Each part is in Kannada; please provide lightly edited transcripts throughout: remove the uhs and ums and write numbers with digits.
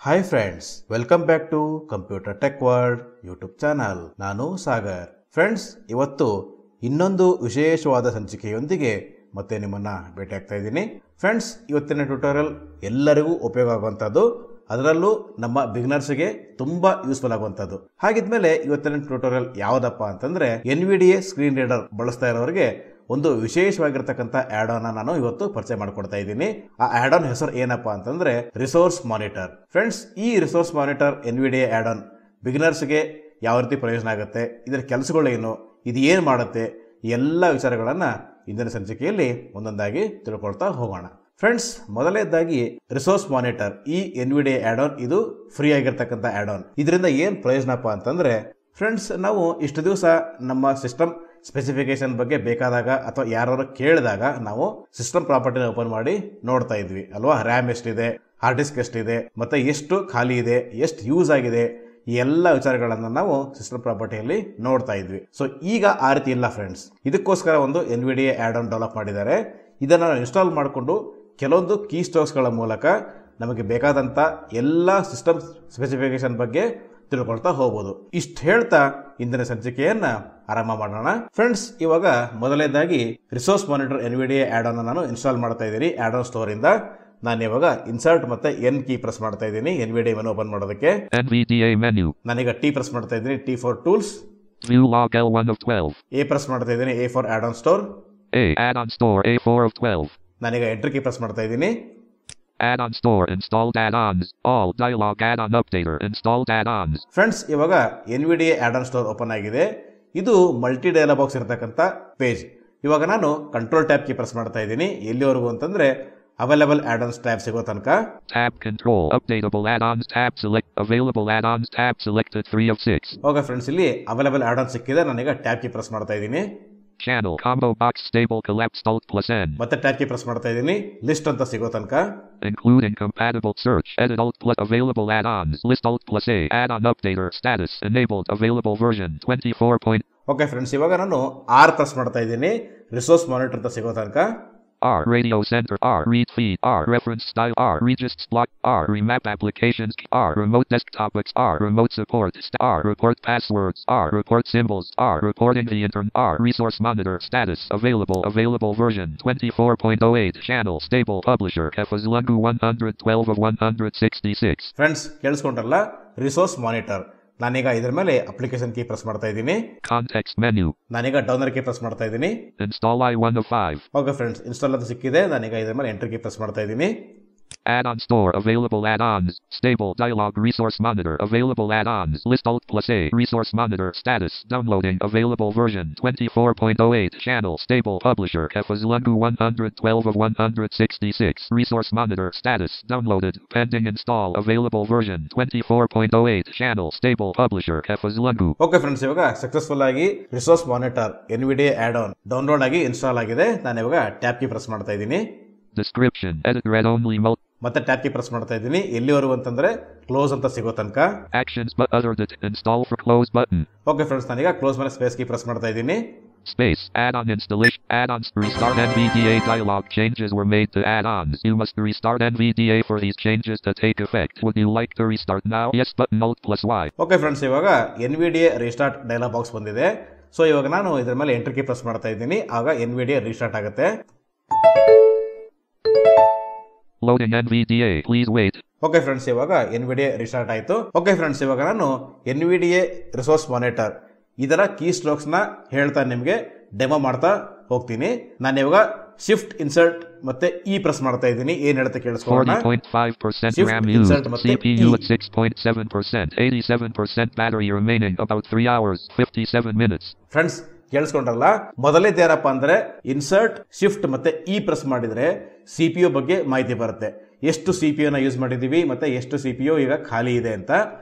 Hi friends, welcome back to computer tech world YouTube channel. ನಾನು ಸಾಗರ್. ಫ್ರೆಂಡ್ಸ್, ಇವತ್ತು ಇನ್ನೊಂದು ವಿಶೇಷವಾದ ಸಂಚಿಕೆಯೊಂದಿಗೆ ಮತ್ತೆ ನಿಮ್ಮನ್ನ ಭೇಟಿ ಆಗ್ತಾ ಇದ್ದೀನಿ. ಫ್ರೆಂಡ್ಸ್, ಇವತ್ತಿನ ಟ್ಯುಟೋರಿಯಲ್ ಎಲ್ಲರಿಗೂ ಉಪಯೋಗ ಆಗುವಂಥದ್ದು, ಅದರಲ್ಲೂ ನಮ್ಮ ಬಿಗಿನರ್ಸ್ಗೆ ತುಂಬಾ ಯೂಸ್ಫುಲ್ ಆಗುವಂಥದ್ದು. ಹಾಗಿದ್ಮೇಲೆ ಇವತ್ತಿನ ಟ್ಯುಟೋರಿಯಲ್ ಯಾವುದಪ್ಪ ಅಂತಂದ್ರೆ NVDA ಸ್ಕ್ರೀನ್ ರೀಡರ್ ಬಳಸ್ತಾ ಇರೋರಿಗೆ ಒಂದು ವಿಶೇಷವಾಗಿರ್ತಕ್ಕಂಥ ಆಡ್ ಆನ್ ನಾನು ಇವತ್ತು ಪರಿಚಯ ಮಾಡಿಕೊಡ್ತಾ ಇದ್ದೀನಿ. ಆ ಆಡ್ ಆನ್ ಹೆಸರು ಏನಪ್ಪಾ ಅಂತಂದ್ರೆ ರಿಸೋರ್ಸ್ ಮಾನಿಟರ್. ಫ್ರೆಂಡ್ಸ್, ಈ resource monitor NVDA add on ಬಿಗಿನರ್ಸ್ಗೆ ಯಾವ ರೀತಿ ಪ್ರಯೋಜನ ಆಗುತ್ತೆ, ಇದರ ಕೆಲಸಗಳೇನು, ಇದು ಏನ್ ಮಾಡುತ್ತೆ, ಎಲ್ಲ ವಿಚಾರಗಳನ್ನ ಇಂದಿನ ಸಂಚಿಕೆಯಲ್ಲಿ ಒಂದೊಂದಾಗಿ ತಿಳ್ಕೊಳ್ತಾ ಹೋಗೋಣ. ಫ್ರೆಂಡ್ಸ್, ಮೊದಲನೇದಾಗಿ ರಿಸೋರ್ಸ್ ಮಾನಿಟರ್ ಈ NVDA ಆಡ್ ಆನ್ ಇದು ಫ್ರೀ ಆಗಿರ್ತಕ್ಕಂಥ ಆಡ್ ಆನ್. ಇದರಿಂದ ಏನ್ ಪ್ರಯೋಜನಪ್ಪ ಅಂತಂದ್ರೆ ಫ್ರೆಂಡ್ಸ್, ನಾವು ಇಷ್ಟು ದಿವಸ ನಮ್ಮ ಸಿಸ್ಟಮ್ ಸ್ಪೆಸಿಫಿಕೇಶನ್ ಬಗ್ಗೆ ಬೇಕಾದಾಗ ಅಥವಾ ಯಾರು ಕೇಳಿದಾಗ ನಾವು ಸಿಸ್ಟಮ್ ಪ್ರಾಪರ್ಟಿನ ಓಪನ್ ಮಾಡಿ ನೋಡ್ತಾ ಇದ್ವಿ ಅಲ್ವಾ. ರ್ಯಾಮ್ ಎಷ್ಟಿದೆ, ಹಾರ್ಡ್ ಡಿಸ್ಕ್ ಎಷ್ಟಿದೆ, ಮತ್ತೆ ಎಷ್ಟು ಖಾಲಿ ಇದೆ, ಎಷ್ಟು ಯೂಸ್ ಆಗಿದೆ, ಈ ಎಲ್ಲ ವಿಚಾರಗಳನ್ನ ನಾವು ಸಿಸ್ಟಮ್ ಪ್ರಾಪರ್ಟಿಯಲ್ಲಿ ನೋಡ್ತಾ ಇದ್ವಿ. ಸೊ ಈಗ ಆ ರೀತಿ ಇಲ್ಲ ಫ್ರೆಂಡ್ಸ್. ಇದಕ್ಕೋಸ್ಕರ ಒಂದು NVDA ಆಡ್ ಆನ್ ಡೆವಲಪ್ ಮಾಡಿದ್ದಾರೆ. ಇದನ್ನ ನಾವು ಇನ್ಸ್ಟಾಲ್ ಮಾಡಿಕೊಂಡು ಕೆಲವೊಂದು ಕೀ ಸ್ಟ್ರೋಕ್ಸ್ಗಳ ಮೂಲಕ ನಮಗೆ ಬೇಕಾದಂತ ಎಲ್ಲ ಸಿಸ್ಟಮ್ ಸ್ಪೆಸಿಫಿಕೇಶನ್ ಬಗ್ಗೆ ತಿಳ್ಕೊಳ್ತಾ ಹೋಗ್ಬೋದು. ಇಷ್ಟು ಹೇಳ್ತಾ ಇಂದಿನ ಸಂಚಿಕೆಯನ್ನ ಆರಂಭ ಮಾಡೋಣ. ಫ್ರೆಂಡ್ಸ್, ಇವಾಗ ಮೊದಲನೇದಾಗಿ resource monitor NVDA add on ನಾನು ಇನ್ಸ್ಟಾಲ್ ಮಾಡ್ತಾ ಇದ್ದೀನಿ ಆಡ್ ಆನ್ ಸ್ಟೋರ್ ಇಂದ. ನಾನು ಇವಾಗ ಇನ್ಸರ್ಟ್ ಮತ್ತೆ N ಕೀ ಪ್ರೆಸ್ ಮಾಡ್ತಾ ಇದ್ದೀನಿ NVDA ಮೆನು ಓಪನ್ ಮಾಡೋದಕ್ಕೆ. NVDA menu. ನಾನೀಗ T ಪ್ರೆಸ್ ಮಾಡ್ತಾ ಇದ್ದೀನಿ, T for tools. View log L1 of 12. A press ಮಾಡ್ತಾ ಇದ್ದೀನಿ, A for add on store. A add on store A4 of 12. ನಾನೀಗ ಎಂಟರ್ ಕೀ ಪ್ರೆಸ್ ಮಾಡ್ತಾ ಇದ್ದೀನಿ. Add-on store installed add-ons. All dialog add-on updater installed add-ons. Friends, ಇವಾಗ NVDA add on store open ಆಗಿದೆ. ಇದು ಮಲ್ಟಿ ಡೈಲಾಗ್ ಬಾಕ್ಸ್ ಇರತಕ್ಕಂಥ ಪೇಜ್. ಇವಾಗ ನಾನು ಕಂಟ್ರೋಲ್ ಟ್ಯಾಬ್ ಕೀ ಪ್ರೆಸ್ ಮಾಡ್ತಾ ಇದ್ದೀನಿ. ಎಲ್ಲಿವರೆಗೂ ಅಂತಂದ್ರೆ ಅವೈಲೇಬಲ್ add-ons ಟ್ಯಾಬ್ ಸಿಗೋ ತನಕ. Tab control updatable add-ons tab select available add-ons tab selected 3 of 6. Okay friends, ಇಲ್ಲಿ ಅವೈಲೇಬಲ್ add-ons ಸಿಕ್ಕಿದೆ. ನಾನೀಗ ಟ್ಯಾಬ್ ಕೀ ಪ್ರೆಸ್ ಮಾಡ್ತಾ ಇದ್ದೀನಿ. Channel combo box stable collapsed alt plus N. ಮತ್ತೆ ಟ್ಯಾಬ್ ಕೀ ಪ್ರೆಸ್ ಮಾಡ್ತಾ ಇದ್ದೀನಿ, ಲಿಸ್ಟ್ ಅಂತ ಸಿಗೋ ತನಕ. Including compatible search edit alt plus available add-ons list alt plus A add-on updater status enabled available version 24. Okay friends, ಇವಾಗ ನಾನು R ಪ್ರೆಸ್ ಮಾಡ್ತಾ ಇದ್ದೀನಿ, ರಿಸೋರ್ಸ್ ಮಾನಿಟರ್ ಅಂತ ಸಿಗೋ ತನಕ. R radio center R read feed R reference style R regists block R remap applications R remote desktopics R remote support R report passwords R report symbols R reporting the intern R resource monitor status available version 24.08 channel stable publisher Kefazlungu 112 of 166. Friends, ಕೇಳಿಸ್ಕೊಂಡ್ರಲ್ಲ, ರಿಸೋರ್ಸ್ ಮಾನಿಟರ್. ನಾನೀಗ ಇದರ ಮೇಲೆ ಅಪ್ಲಿಕೇಶನ್ ಕೀ ಪ್ರೆಸ್ ಮಾಡ್ತಾ ಇದ್ದೀನಿ. Context menu. ನಾನೀಗ ಡೌನರ್ ಕೀ ಪ್ರೆಸ್ ಮಾಡ್ತಾ ಇದ್ದೀನಿ. Install I1 of 5. Okay friends, install ಅಂತ ಸಿಕ್ಕಿದೆ. ನಾನೀಗ ಇದರ ಮೇಲೆ ಎಂಟರ್ ಕೀ ಪ್ರೆಸ್ ಮಾಡ್ತಾ ಇದ್ದೀನಿ. Add-on store available add-ons stable dialog resource monitor available add-ons list alt plus A resource monitor status downloading available version 24.08 channel stable publisher Kefazlungu 112 of 166 resource monitor status downloaded pending install available version 24.08 channel stable publisher Kefazlungu. Okay friends, ಇವಾಗ ಸಕ್ಸಸ್ಫುಲ್ ಆಗಿ resource monitor NVDA add on download ಆಗಿ ಇನ್ಸ್ಟಾಲ್ ಆಗಿದೆ. ನಾನು ಇವಾಗ ಟ್ಯಾಬ್ ಕೀ ಪ್ರೆಸ್ ಮಾಡ್ತಾ ಇದ್ದೀನಿ. Description edit read only mode. ಮತ್ತೆ ಟ್ಯಾಬ್ ಕೀ ಪ್ರೆಸ್ ಮಾಡ್ತಾ ಇದ್ದೀನಿ. ಎಲ್ಲಿವರೆಗೂ ಅಂತಂದ್ರೆ ಕ್ಲೋಸ್ ಅಂತ ಸಿಗೋ ತನಕ. Actions but other than install for close button. Okay friends, ನಾನೀಗ ಕ್ಲೋಸ್ ಮೇಲೆ ಸ್ಪೇಸ್ ಕೀ ಪ್ರೆಸ್ ಮಾಡ್ತಾ ಇದ್ದೀನಿ. Space add-on installation add-ons restart NVDA dialog changes were made to add-ons. You must restart NVDA for these changes to take effect. Would you like to restart now? Yes button alt plus Y. Okay friends, ಇವಾಗ NVDA ರಿಸ್ಟಾರ್ಟ್ ಡೈಲಾಗ್ ಬಾಕ್ಸ್ ಬಂದಿದೆ. ಸೊ ಇವಾಗ ನಾನು ಇದರ ಮೇಲೆ ಎಂಟರ್ ಕೀ ಪ್ರೆಸ್ ಮಾಡ್ತಾ ಇದ್ದೀನಿ. ಆಗ NVDA ರಿಸ್ಟಾರ್ಟ್ ಆಗುತ್ತೆ. Loading NVDA, please wait. Okay friends, ಇವಾಗ NVDA ರಿಸ್ಟಾರ್ಟ್ ಆಯಿತು. ಓಕೆ ಫ್ರೆಂಡ್ಸ್, ಇವಾಗ ನಾನು NVDA ರಿಸೋರ್ಸ್ ಮಾನಿಟರ್ ಇದರ ಕೀ ಸ್ಟ್ರೋಕ್ಸ್ ನ ಹೇಳ್ತಾ ನಿಮಗೆ ಡೆಮೋ ಮಾಡ್ತಾ ಹೋಗ್ತೀನಿ. ನಾನು ಇವಾಗ ಶಿಫ್ಟ್ ಇನ್ಸರ್ಟ್ ಮತ್ತೆ E ಪ್ರೆಸ್ ಮಾಡ್ತಾ ಇದ್ದೀನಿ. ಏನ್ ಹೇಳ್ತಾ ಕೇಳಿಸ್ಕೊಳ್ಳೋಣ. 40.5% RAM used, CPU at 6.7%, 87% battery remaining, about 3 hours, 57 minutes. Friends, ಕೇಳಿಸ್ಕೊಂಡ್ರಲ್ಲ, ಮೊದಲೇದು ಏನಪ್ಪಾ ಅಂದ್ರೆ ಇನ್ಸರ್ಟ್ ಶಿಫ್ಟ್ ಮತ್ತೆ E ಪ್ರೆಸ್ ಮಾಡಿದ್ರೆ CPU ಬಗ್ಗೆ ಮಾಹಿತಿ ಬರುತ್ತೆ. ಎಷ್ಟು CPU ನ ಯೂಸ್ ಮಾಡಿದೀವಿ ಮತ್ತೆ ಎಷ್ಟು CPU ಈಗ ಖಾಲಿ ಇದೆ ಅಂತ.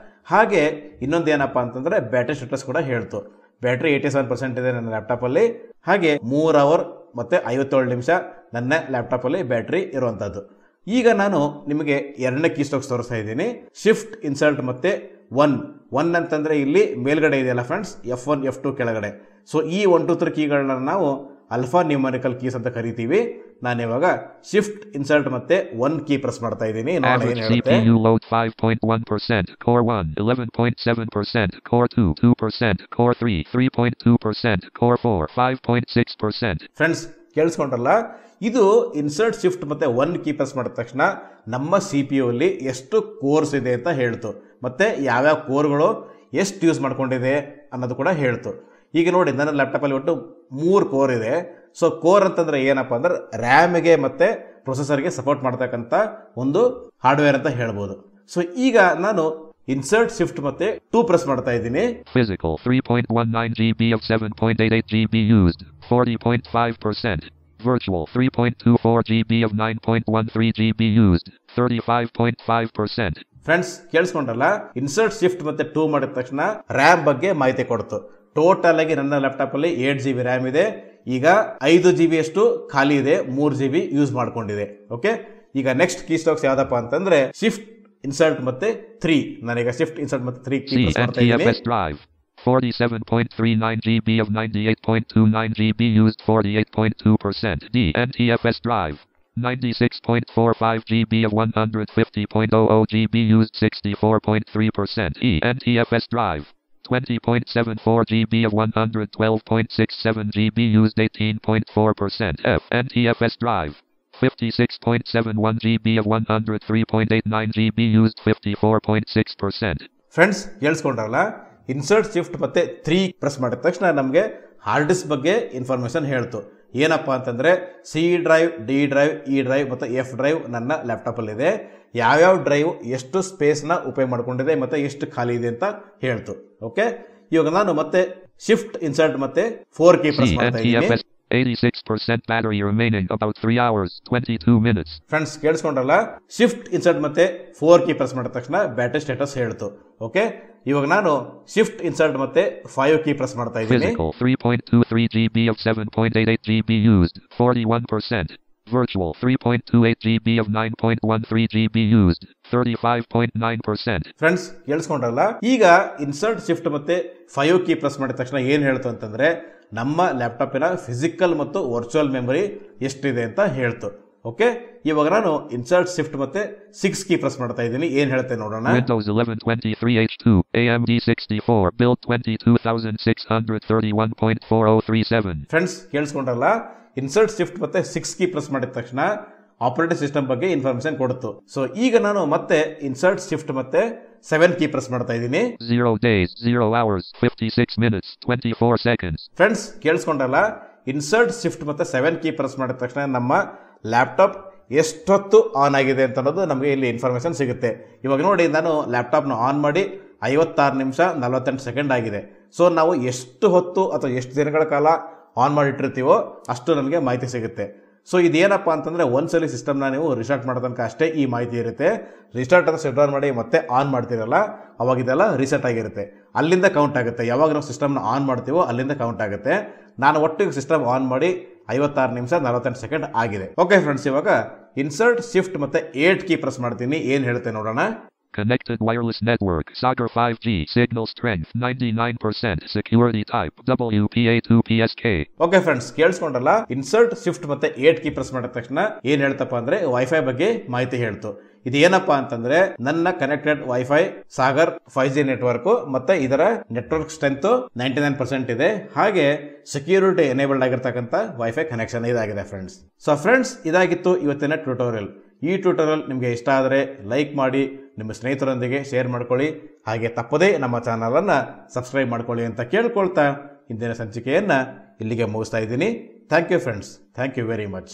ಹಾಗೆ ಇನ್ನೊಂದು ಏನಪ್ಪಾ ಅಂತಂದ್ರೆ ಬ್ಯಾಟರಿ ಸ್ಟೇಟಸ್ ಕೂಡ ಹೇಳ್ತು. ಬ್ಯಾಟರಿ 87% ಇದೆ ನನ್ನ ಲ್ಯಾಪ್ಟಾಪ್ ಅಲ್ಲಿ. ಹಾಗೆ 3 ಅವರ್ ಮತ್ತೆ 57 ನಿಮಿಷ ನನ್ನ ಲ್ಯಾಪ್ಟಾಪ್ ಅಲ್ಲಿ ಬ್ಯಾಟರಿ ಇರುವಂತದ್ದು. ಈಗ ನಾನು ನಿಮಗೆ ಎರಡನೇ ಕೀ ಸ್ಟ್ರೋಕ್ಸ್ ತೋರಿಸ್ತಾ ಇದ್ದೀನಿ. ಶಿಫ್ಟ್ ಇನ್ಸರ್ಟ್ ಮತ್ತೆ ಒನ್ ಅಂತಂದ್ರೆ ಇಲ್ಲಿ ಮೇಲ್ಗಡೆ ಇದೆಯಲ್ಲ ಫ್ರೆಂಡ್ಸ್, F1 F2 ಕೆಳಗಡೆ. ಸೊ ಈ 1 2 3 ಕೀಗಳನ್ನ ನಾವು ಅಲ್ಫಾ ನ್ಯೂಮರಿಕಲ್ ಕೀಸ್ ಅಂತ ಕರಿತೀವಿ. ನಾನು ಇವಾಗ ಶಿಫ್ಟ್ ಇನ್ಸರ್ಟ್ ಮತ್ತೆ 1 ಕೀ ಪ್ರೆಸ್ ಮಾಡ್ತಾ ಇದ್ದೀನಿ. Average CPU load 5.1%, Core 1 11.7%, Core 2 2%, Core 3 3.2%, Core 4 5.6%. Friends ಕೇಳಿಸ್ಕೊಂಡ್ರಲ್ಲ, ಇದು ಇನ್ಸರ್ಟ್ ಶಿಫ್ಟ್ ಮತ್ತೆ 1 ಕೀ ಪ್ರೆಸ್ ಮಾಡಿದ ತಕ್ಷಣ ನಮ್ಮ CPU ಅಲ್ಲಿ ಎಷ್ಟು ಕೋರ್ಸ್ ಇದೆ ಅಂತ ಹೇಳ್ತು, ಮತ್ತೆ ಯಾವ್ಯಾವ ಕೋರ್ಗಳು ಎಷ್ಟು ಯೂಸ್ ಮಾಡ್ಕೊಂಡಿದೆ ಅನ್ನೋದು ಕೂಡ ಹೇಳ್ತು. ಈಗ ನೋಡಿ ನನ್ನ ಲ್ಯಾಪ್ಟಾಪಲ್ಲಿ ಒಟ್ಟು 3 ಕೋರ್ ಇದೆ. ಸೊ ಕೋರ್ ಅಂತಂದ್ರೆ ಏನಪ್ಪ ಅಂದ್ರೆ ರ್ಯಾಮ್ಗೆ ಮತ್ತೆ ಪ್ರೊಸೆಸರ್ಗೆ ಸಪೋರ್ಟ್ ಮಾಡ್ತಕ್ಕಂಥ ಒಂದು ಹಾರ್ಡ್ವೇರ್ ಅಂತ ಹೇಳ್ಬೋದು. ಸೊ ಈಗ ನಾನು ಇನ್ಸರ್ಟ್ ಶಿಫ್ಟ್ ಮತ್ತೆ 2 ಪ್ರೆಸ್ ಮಾಡ್ತಾ ಇದ್ದೀನಿ. Physical 3.19 GB of 7.88 GB used, 40.5%. Virtual 3.24 GB of 9.13 GB used, 35.5%. Friends ಕೇಳಿಸ್ಕೊಂಡ್ರಲ್ಲ, ಇನ್ಸರ್ಟ್ ಶಿಫ್ಟ್ ಮತ್ತೆ 2 ಮಾಡಿದ ತಕ್ಷಣ ರ್ಯಾಮ್ ಬಗ್ಗೆ ಮಾಹಿತಿ ಕೊಡ್ತು. ಟೋಟಲ್ ಆಗಿ ನನ್ನ ಲ್ಯಾಪ್ಟಾಪ್ ಅಲ್ಲಿ 8 GB ರ್ಯಾಮ್ ಇದೆ. ಈಗ 5 GB ಅಷ್ಟು ಖಾಲಿ ಇದೆ, 3 GB ಯೂಸ್ ಮಾಡ್ಕೊಂಡಿದೆ. ಓಕೆ, ಈಗ ನೆಕ್ಸ್ಟ್ ಕೀ ಸ್ಟ್ರೋಕ್ಸ್ ಯಾವ್ದಪ್ಪ ಅಂತಂದ್ರೆ ಶಿಫ್ಟ್ ಇನ್ಸರ್ಟ್ ಮತ್ತೆ 3. ನಾನೀಗ ಶಿಫ್ಟ್ ಇನ್ಸರ್ಟ್ ಮತ್ತೆ 3 ಕೀ ಪ್ರೆಸ್ ಮಾಡ್ತಾ ಇದ್ದೀನಿ. CNTFS drive 47.39 GB of 98.29 GB used, 48.2%. DNTFS drive 96.45 GB of 150.00 GB used, 64.3%. ENTFS drive 20.74 GB of 112.67 GB used, 18.4%. FNTFS drive 56.71 GB of 103.89 GB used, 54.6%. Friends ಕೇಳಿಸ್ಕೊಂಡ್ರಲ್ಲ, ಇನ್ಸರ್ಟ್ ಶಿಫ್ಟ್ ಮತ್ತೆ 3 ಪ್ರೆಸ್ ಮಾಡಿದ ತಕ್ಷಣ ನಮಗೆ ಹಾರ್ಡ್ ಡಿಸ್ಕ್ ಬಗ್ಗೆ ಇನ್ಫಾರ್ಮೇಶನ್ ಹೇಳ್ತು. ಏನಪ್ಪಾ ಅಂತಂದ್ರೆ C drive, D drive, E drive ಮತ್ತು ಎಫ್ ಡ್ರೈವ್ ನನ್ನ ಲ್ಯಾಪ್ಟಾಪ್ ಅಲ್ಲಿ ಇದೆ. ಯಾವ್ಯಾವ ಡ್ರೈವ್ ಎಷ್ಟು ಸ್ಪೇಸ್ ನ ಉಪಯೋಗ ಮಾಡ್ಕೊಂಡಿದೆ ಮತ್ತೆ ಎಷ್ಟು ಖಾಲಿ ಇದೆ ಅಂತ ಹೇಳ್ತು. ಓಕೆ, ಇವಾಗ ನಾನು ಮತ್ತೆ ಶಿಫ್ಟ್ ಇನ್ಸರ್ಟ್ ಮತ್ತೆ 4 ಕೀ ಪ್ರೆಸ್ ಮಾಡ್ತಾ ಇದ್ದೀನಿ. 86% battery remaining, about 3 hours 22 minutes. Friends ಕೇಳಿಸ್ಕೊಂಡ್ರಲ್ಲ, ಶಿಫ್ಟ್ ಇನ್ಸರ್ಟ್ ಮತ್ತೆ 4 ಕೀ ಪ್ರೆಸ್ ಮಾಡಿದ ತಕ್ಷಣ ಬ್ಯಾಟರಿ ಸ್ಟೇಟಸ್ ಹೇಳ್ತು. ಓಕೆ, ಇವಾಗ ನಾನು ಶಿಫ್ಟ್ ಇನ್ಸರ್ಟ್ ಮತ್ತೆ 5 ಕೀ ಪ್ರೆಸ್ ಮಾಡ್ತಾ ಇದ್ದೀನಿ. Physical 3.23 GB of 7.88 GB used, 41%. Virtual 3.28 GB of 9.13 GB used, 35.9%. Friends ಕೇಳಿಸ್ಕೊಂಡ್ರಲ್ಲ, ಈಗ ಇನ್ಸರ್ಟ್ ಶಿಫ್ಟ್ ಮತ್ತೆ 5 ಕೀ ಪ್ರೆಸ್ ಮಾಡಿದ ತಕ್ಷಣ ಏನ್ ಹೇಳ್ತು ಅಂತಂದ್ರೆ ನಮ್ಮ ಲ್ಯಾಪ್ಟಾಪಿನ ಫಿಸಿಕಲ್ ಮತ್ತು ವರ್ಚುವಲ್ ಮೆಮೊರಿ ಎಷ್ಟಿದೆ ಅಂತ ಹೇಳ್ತು. ಓಕೆ, ಇವಾಗ ನಾನು ಇನ್ಸರ್ಟ್ ಶಿಫ್ಟ್ ಮತ್ತೆ 6 ಕೀ ಪ್ರೆಸ್ ಮಾಡ್ತಾ ಇದ್ದೀನಿ. ಏನ್ ಹೇಳುತ್ತೆ ನೋಡೋಣ. Windows 11 23H2 AMD 64 build 22,631.4037. Friends ಕೇಳಿಸ್ಕೊಂಡ್ರಲ್ಲ, ಇನ್ಸರ್ಟ್ ಶಿಫ್ಟ್ ಮತ್ತೆ 6 ಕೀ ಪ್ರೆಸ್ ಮಾಡಿದ ತಕ್ಷಣ ಆಪರೇಟಿಂಗ್ ಸಿಸ್ಟಮ್ ಬಗ್ಗೆ ಇನ್ಫಾರ್ಮೇಶನ್ ಕೊಡುತ್ತು. ಸೊ ಈಗ ನಾನು ಮತ್ತೆ ಇನ್ಸರ್ಟ್ ಶಿಫ್ಟ್ ಮತ್ತೆ 7 ಕೀ ಪ್ರೆಸ್ ಮಾಡ್ತಾ ಇದ್ದೀನಿ. 0 days 0 hours 56 minutes 24 seconds. Friends ಕೇಳಿಸ್ಕೊಂಡ್ರಲ್ಲ, ಇನ್ಸರ್ಟ್ ಶಿಫ್ಟ್ ಮತ್ತೆ 7 ಕೀ ಪ್ರೆಸ್ ಮಾಡಿದ ತಕ್ಷಣ ನಮ್ಮ ಲ್ಯಾಪ್ಟಾಪ್ ಎಷ್ಟೊತ್ತು ಆನ್ ಆಗಿದೆ ಅಂತ ಅನ್ನೋದು ನಮಗೆ ಇಲ್ಲಿ ಇನ್ಫಾರ್ಮೇಶನ್ ಸಿಗುತ್ತೆ. ಇವಾಗ ನೋಡಿ, ನಾನು ಲ್ಯಾಪ್ಟಾಪ್ನ ಆನ್ ಮಾಡಿ 56 ನಿಮಿಷ 48 ಸೆಕೆಂಡ್ ಆಗಿದೆ. ಸೊ ನಾವು ಎಷ್ಟು ಹೊತ್ತು ಅಥವಾ ಎಷ್ಟು ದಿನಗಳ ಕಾಲ ಆನ್ ಮಾಡಿಟ್ಟಿರ್ತೀವೋ ಅಷ್ಟು ನಮಗೆ ಮಾಹಿತಿ ಸಿಗುತ್ತೆ. ಸೊ ಇದೇನಪ್ಪ ಅಂತಂದ್ರೆ ಒಂದ್ಸಲಿ ಸಿಸ್ಟಮ್ನ ನೀವು ರಿಸ್ಟಾರ್ಟ್ ಮಾಡೋ ತನಕ ಅಷ್ಟೇ ಈ ಮಾಹಿತಿ ಇರುತ್ತೆ. ರಿಸ್ಟಾರ್ಟ್ ಅಂತ ಶಟ್ ಡೌನ್ ಮಾಡಿ ಮತ್ತೆ ಆನ್ ಮಾಡ್ತೀರಲ್ಲ, ಅವಾಗ ಇದೆಲ್ಲ ರಿಸೆಟ್ ಆಗಿರುತ್ತೆ. ಅಲ್ಲಿಂದ ಕೌಂಟ್ ಆಗುತ್ತೆ. ಯಾವಾಗ ನಾವು ಸಿಸ್ಟಮ್ನ ಆನ್ ಮಾಡ್ತೀವೋ ಅಲ್ಲಿಂದ ಕೌಂಟ್ ಆಗುತ್ತೆ. ನಾನು ಒಟ್ಟಿಗೆ ಸಿಸ್ಟಮ್ ಆನ್ ಮಾಡಿ 56 ನಿಮಿಷ 48 ಸೆಕೆಂಡ್ ಆಗಿದೆ. ಓಕೆ ಫ್ರೆಂಡ್ಸ್, ಇವಾಗ ಇನ್ಸರ್ಟ್ ಶಿಫ್ಟ್ ಮತ್ತೆ 8 ಕೀ ಪ್ರೆಸ್ ಮಾಡ್ತೀನಿ. ಏನ್ ಹೇಳುತ್ತೆ ನೋಡೋಣ. Connected wireless network, Sagar 5G, signal strength 99%, security type WPA2PSK. Okay friends ಕೇಳಿಸ್ಕೊಂಡ್ರಲ್ಲ, ಇನ್ಸರ್ಟ್ ಶಿಫ್ಟ್ ಮತ್ತೆ 8 ಕೀ ಪ್ರೆಸ್ ಮಾಡಿದ ತಕ್ಷಣ ಏನ್ ಹೇಳ್ತಪ್ಪ ಅಂದ್ರೆ ವೈಫೈ ಬಗ್ಗೆ ಮಾಹಿತಿ ಹೇಳ್ತು. ಇದು ಏನಪ್ಪಾ ಅಂತಂದ್ರೆ ನನ್ನ connected wifi Sagar 5G network ಮತ್ತೆ ಇದರ ನೆಟ್ವರ್ಕ್ ಸ್ಟ್ರೆಂತ್ 99% ಇದೆ. ಹಾಗೆ ಸೆಕ್ಯೂರಿಟಿ ಎನೇಬಲ್ಡ್ ಆಗಿರ್ತಕ್ಕಂಥ ವೈಫೈ ಕನೆಕ್ಷನ್ ಇದಾಗಿದೆ ಫ್ರೆಂಡ್ಸ್. ಸೊ ಫ್ರೆಂಡ್ಸ್, ಇದಾಗಿತ್ತು ಇವತ್ತಿನ ಟ್ಯುಟೋರಿಯಲ್. ಈ ಟ್ಯುಟೋರಿಯಲ್ ನಿಮಗೆ ಇಷ್ಟ ಆದರೆ ಲೈಕ್ ಮಾಡಿ, ನಿಮ್ಮ ಸ್ನೇಹಿತರೊಂದಿಗೆ ಶೇರ್ ಮಾಡ್ಕೊಳ್ಳಿ. ಹಾಗೆ ತಪ್ಪದೇ ನಮ್ಮ ಚಾನಲನ್ನು ಸಬ್ಸ್ಕ್ರೈಬ್ ಮಾಡ್ಕೊಳ್ಳಿ ಅಂತ ಕೇಳ್ಕೊಳ್ತಾ ಇಂದಿನ ಸಂಚಿಕೆಯನ್ನು ಇಲ್ಲಿಗೆ ಮುಗಿಸ್ತಾ ಇದ್ದೀನಿ. Thank you friends, thank you very much.